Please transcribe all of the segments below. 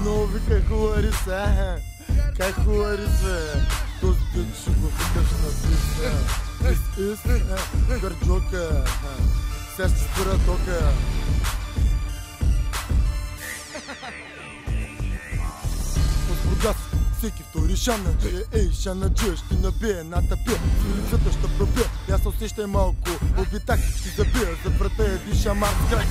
много вика хубари са. Как хубари са? Този ден ще го викаш на бис. Гърджока. Сега ще спира тока. Бургас, всеки втори шанаджия, ей, шанаджия, ще набие едната пия, с лицата ще пробия, я се усещай малко, обитак, ще забия, за врата един шамар с крак,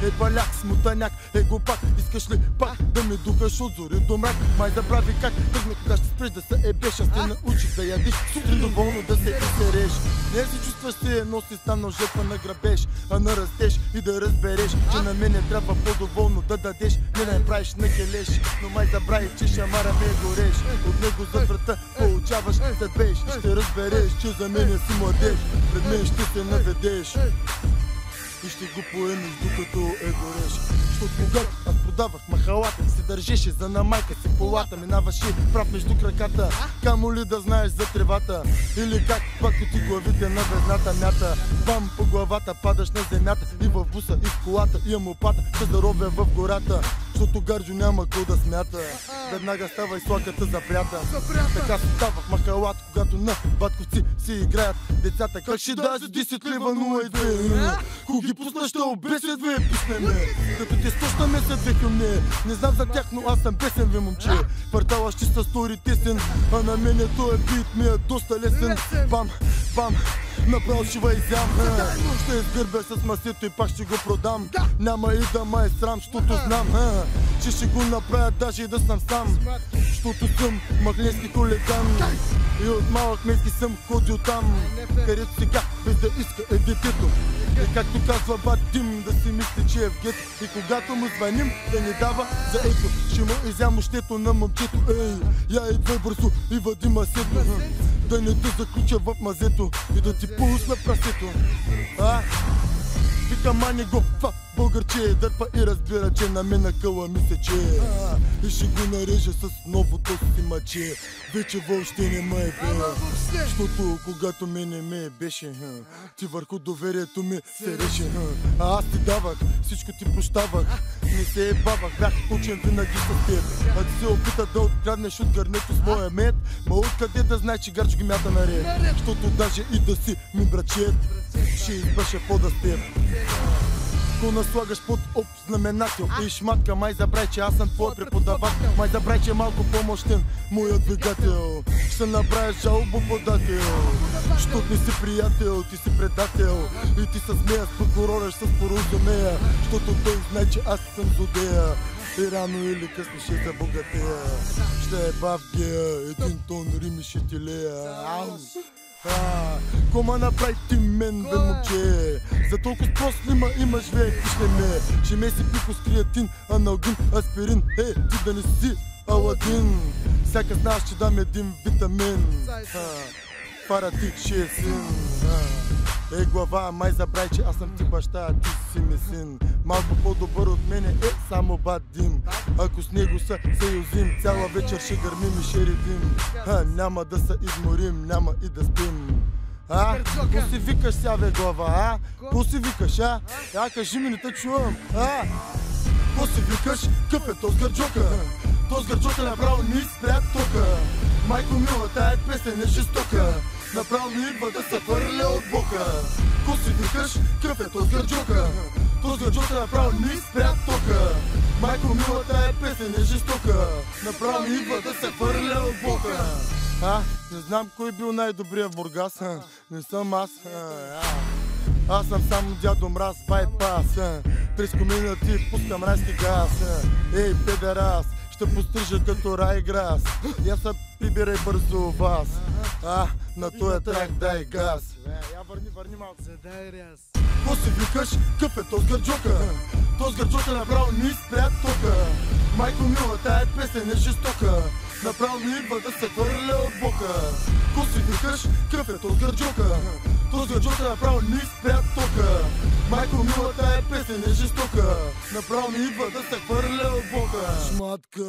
ей баляк, смутаняк, ей глупак, искаш ли пак да ми духаш от зори до мрак, май забрави как, тръгна кога ще спреш да се ебеш, аз те научих да ядиш, сутрин доволно да се изсереш, не си чувстваш се едно си станал жертва на грабеж, а на растеж и да разбереш, че на мене трябва по-доволно да дадеш, не да правиш на келеш, но май забрави, че шамара ме гореш, от него за врата получаваш съдбеш и ще разбереш, че за мене си младеж, пред мен ще се наведеш и ще го поемеш докато гореш. Защото когато аз продавах махалата, се държеше за на майка си полата, минаваше прав между краката, камо ли да знаеш за тревата, или как пак ти главите на везната мята, бам по главата падаш на земята, и в буса, и в колата, имам опата, ще заробя в гората, защото Гарджо няма кой да смята. Веднага става и слаката запрята. Така се става в махалата, когато на батковци си играят децата. Как ще дай за 10 лева 0,2? Ко ги пусна ще обесят две писне ме. Като те стоща ме се две към не. Не знам за тях, но аз съм бесен ви момче. Квартала ще са стори тесен, а на мене този бит ми е доста лесен. Бам, бам, направо шива изям. Ще изгърбя с масето и пак ще го продам. Няма и да ма е срам, защото знам, че ще го направя даже и да съм сам. Защото съм махленски хулиган и от малък мески съм ходил там, където сега без да иска е детето. И както казва бат Дим, да си мисли, че е в гето. И когато му звъним, да ни дава за ето. Ще му изям ощето на момчето. Ей, я идвай бързо и вади масето, да не те заключа в мазето и да ти пусна прасето. Вика мани го, това българче дърпа и разбира, че на мен къла ми сече. И ще го нарежа с новото си мъче. Вече въобще не ме е бе. Защото когато мене ме беше, ти върху доверието ми се реши. А аз ти давах, всичко ти прощавах, не се ебавах, бях учен винаги с теб. А ти се опита да откраднеш от гърнето с моя мед, ма откъде да знае, че Гарджо ги мята наред. Защото даже и да си ми брачет, ще избърша пода с теб. Ко наслагаш под общ знаменател и шматка, май забрай, че аз съм твой преподавател. Май забрай, че е малко по-мощен моят двигател. Ще направиш жалбоподател, защото не си приятел, ти си предател. И ти се смея с прокурора, ще споразумея, защото той знае, че аз съм злодея. И рано или късно ще забогатея. Ще е бавгея, един тон рими ще ти лея. Кома направи ти мен, бе момче? За толкова прост ли ма имаш, ве, пишне ме. Ще ме си пико с креатин, аналгин, аспирин. Ти да не си Аладин. Всяка знаеш, че дам един витамин. Фаратик ще е син. Глава, май забрай, че аз съм ти баща, а ти си ми син. Малко по-добър от мене е само бат Дим. Ако с него се юзим, цяла вечер ще гърмим и ще редим. Няма да се изморим, няма и да спим. Ко си викаш ся, бе, глава, Ко си викаш, кажи ми, не те чувам, Ко си викаш, къв е тоз Гарджока? Тоз Гарджока направо ни спря тока. Майко мила, тая песен е жестока, направо ми идва да се фърля от бока. Ко си викаш, къв е тоз Гарджока? Тоз Гарджока направо ни спря тока. Майко мила, тая песен е жестока, направо ми идва да се фърля от бока. Не знам кой бил най-добрият в Бургас, не съм аз. Аз съм само дядо Мраз, байпас. През комина ти пускам райски газ. Ей, педерас, ще пострижа като райграс. Я се прибирай бързо вас. На този трак дай газ. Я върни малко. Задай ряз. Ко си викаш, къв е тоз Гарджока? Тоз Гарджока направо ни спря тока. Майко мила, тая песен е жестока, направо ми идва да се хвърля от бока. Ко си викаш, къв е тоз Гарджока? Тоз Гарджока направо ни спря тока. Майко мила, тая песен е жестока, направо ми идва да се хвърля от бока. Шматка.